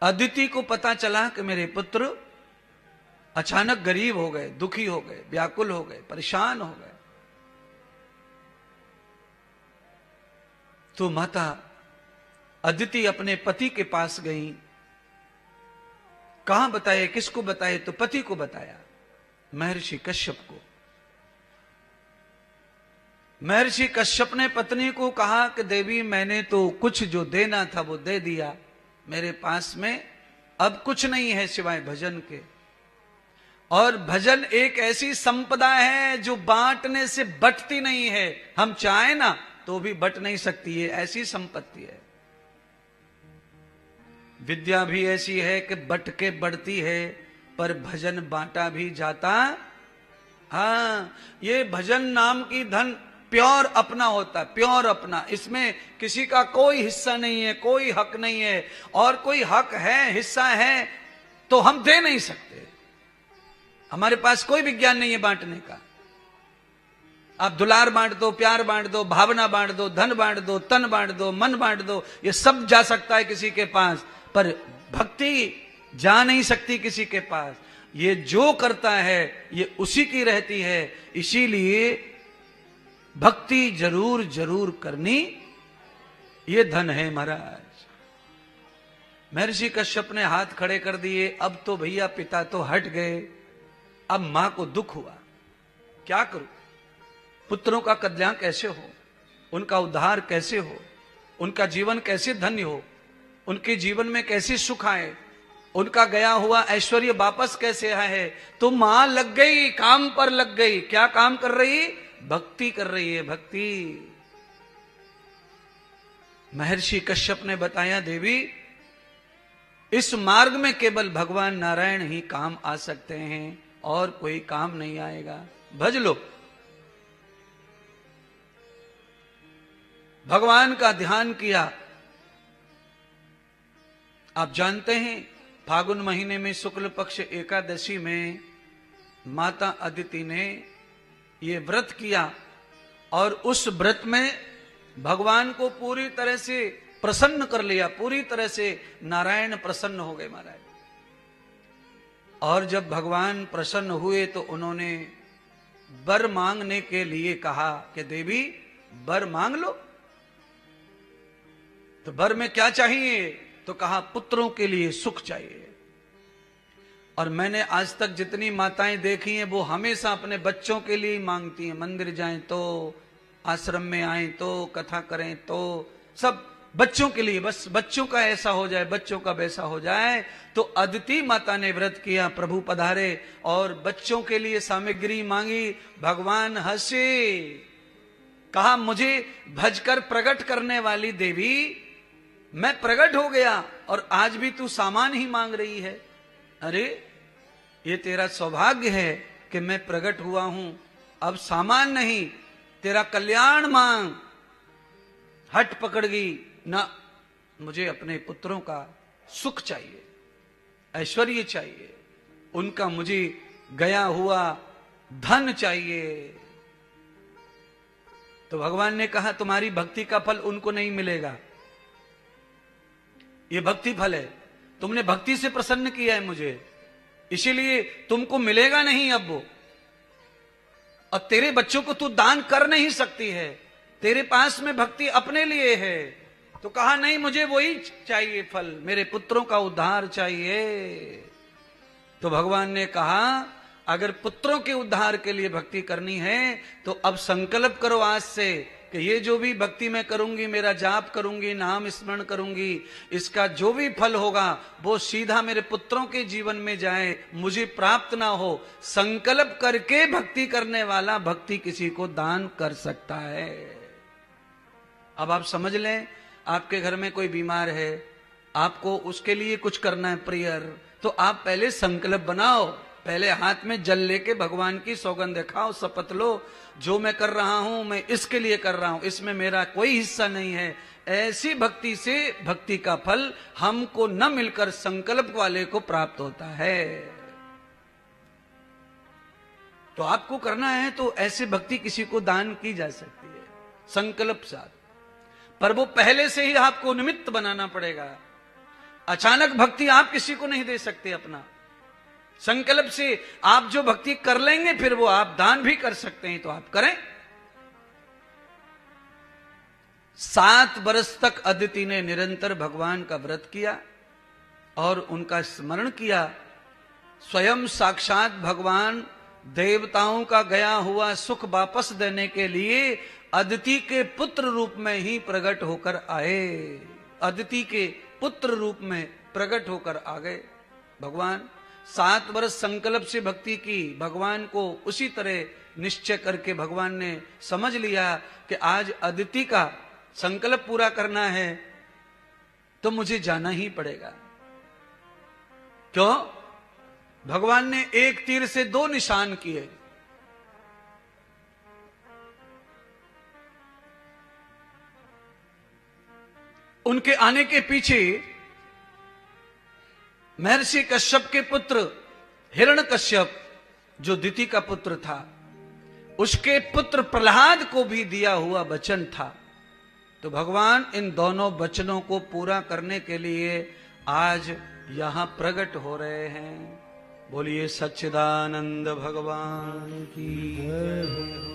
अदिति को पता चला कि मेरे पुत्र अचानक गरीब हो गए, दुखी हो गए, व्याकुल हो गए, परेशान हो गए। तो माता अदिति अपने पति के पास गई। कहां बताए, किसको बताए? तो पति को बताया, महर्षि कश्यप को। महर्षि कश्यप ने पत्नी को कहा कि देवी, मैंने तो कुछ जो देना था वो दे दिया, मेरे पास में अब कुछ नहीं है सिवाय भजन के। और भजन एक ऐसी संपदा है जो बांटने से बटती नहीं है। हम चाहे ना तो भी बट नहीं सकती है, ऐसी संपत्ति है। विद्या भी ऐसी है कि बट के बढ़ती है, पर भजन बांटा भी जाता। हाँ, ये भजन नाम की धन प्योर अपना होता है, प्योर अपना। इसमें किसी का कोई हिस्सा नहीं है, कोई हक नहीं है। और कोई हक है, हिस्सा है तो हम दे नहीं सकते। हमारे पास कोई विज्ञान नहीं है बांटने का। आप दुलार बांट दो, प्यार बांट दो, भावना बांट दो, धन बांट दो, तन बांट दो, मन बांट दो, ये सब जा सकता है किसी के पास, पर भक्ति जा नहीं सकती किसी के पास। ये जो करता है ये उसी की रहती है। इसीलिए भक्ति जरूर जरूर करनी, ये धन है महाराज। महर्षि कश्यप ने हाथ खड़े कर दिए। अब तो भैया पिता तो हट गए, अब मां को दुख हुआ। क्या करूं? पुत्रों का कल्याण कैसे हो, उनका उद्धार कैसे हो, उनका जीवन कैसे धन्य हो, उनके जीवन में कैसे सुख आए, उनका गया हुआ ऐश्वर्य वापस कैसे आए। तो मां लग गई, काम पर लग गई। क्या काम कर रही? भक्ति कर रही है, भक्ति। महर्षि कश्यप ने बताया, देवी, इस मार्ग में केवल भगवान नारायण ही काम आ सकते हैं, और कोई काम नहीं आएगा। भज लो। भगवान का ध्यान किया। आप जानते हैं, फागुन महीने में शुक्ल पक्ष एकादशी में माता अदिति ने ये व्रत किया, और उस व्रत में भगवान को पूरी तरह से प्रसन्न कर लिया। पूरी तरह से नारायण प्रसन्न हो गए महाराज। और जब भगवान प्रसन्न हुए तो उन्होंने वर मांगने के लिए कहा कि देवी, वर मांग लो। तो वर में क्या चाहिए? तो कहा पुत्रों के लिए सुख चाहिए। और मैंने आज तक जितनी माताएं देखी हैं वो हमेशा अपने बच्चों के लिए मांगती हैं। मंदिर जाएं तो, आश्रम में आएं तो, कथा करें तो, सब बच्चों के लिए, बस बच्चों का ऐसा हो जाए, बच्चों का वैसा हो जाए। तो अदिति माता ने व्रत किया, प्रभु पधारे और बच्चों के लिए सामग्री मांगी। भगवान हंसे, कहा मुझे भजकर प्रकट करने वाली देवी, मैं प्रकट हो गया और आज भी तू सामान ही मांग रही है। अरे ये तेरा सौभाग्य है कि मैं प्रकट हुआ हूं, अब सामान नहीं, तेरा कल्याण मांग। हट पकड़ गई ना, मुझे अपने पुत्रों का सुख चाहिए, ऐश्वर्य चाहिए, उनका मुझे गया हुआ धन चाहिए। तो भगवान ने कहा, तुम्हारी भक्ति का फल उनको नहीं मिलेगा, ये भक्ति फल है। तुमने भक्ति से प्रसन्न किया है मुझे, इसीलिए तुमको मिलेगा नहीं अब वो। और तेरे बच्चों को तू दान कर नहीं सकती है, तेरे पास में भक्ति अपने लिए है। तो कहा नहीं, मुझे वही चाहिए फल, मेरे पुत्रों का उद्धार चाहिए। तो भगवान ने कहा, अगर पुत्रों के उद्धार के लिए भक्ति करनी है तो अब संकल्प करो आज से कि ये जो भी भक्ति मैं करूंगी, मेरा जाप करूंगी, नाम स्मरण करूंगी, इसका जो भी फल होगा वो सीधा मेरे पुत्रों के जीवन में जाए, मुझे प्राप्त ना हो। संकल्प करके भक्ति करने वाला भक्ति किसी को दान कर सकता है। अब आप समझ लें, आपके घर में कोई बीमार है, आपको उसके लिए कुछ करना है प्रेयर, तो आप पहले संकल्प बनाओ, पहले हाथ में जल लेके भगवान की सौगंध खाओ, शपथ लो, जो मैं कर रहा हूं मैं इसके लिए कर रहा हूं, इसमें मेरा कोई हिस्सा नहीं है। ऐसी भक्ति से भक्ति का फल हमको न मिलकर संकल्प वाले को प्राप्त होता है। तो आपको करना है तो ऐसे भक्ति किसी को दान की जा सकती है संकल्प साथ, पर वो पहले से ही आपको निमित्त बनाना पड़ेगा। अचानक भक्ति आप किसी को नहीं दे सकते अपना। संकल्प से आप जो भक्ति कर लेंगे फिर वो आप दान भी कर सकते हैं, तो आप करें। 7 वर्ष तक अदिति ने निरंतर भगवान का व्रत किया और उनका स्मरण किया। स्वयं साक्षात भगवान देवताओं का गया हुआ सुख वापस देने के लिए अदिति के पुत्र रूप में ही प्रकट होकर आए। अदिति के पुत्र रूप में प्रकट होकर आ गए भगवान। 7 वर्ष संकल्प से भक्ति की, भगवान को उसी तरह निश्चय करके भगवान ने समझ लिया कि आज अदिति का संकल्प पूरा करना है तो मुझे जाना ही पड़ेगा। क्यों? भगवान ने एक तीर से 2 निशान किए। उनके आने के पीछे महर्षि कश्यप के पुत्र हिरण्यकश्यप, जो दिति का पुत्र था, उसके पुत्र प्रहलाद को भी दिया हुआ वचन था। तो भगवान इन दोनों वचनों को पूरा करने के लिए आज यहां प्रकट हो रहे हैं। बोलिए सच्चिदानंद भगवान की जय।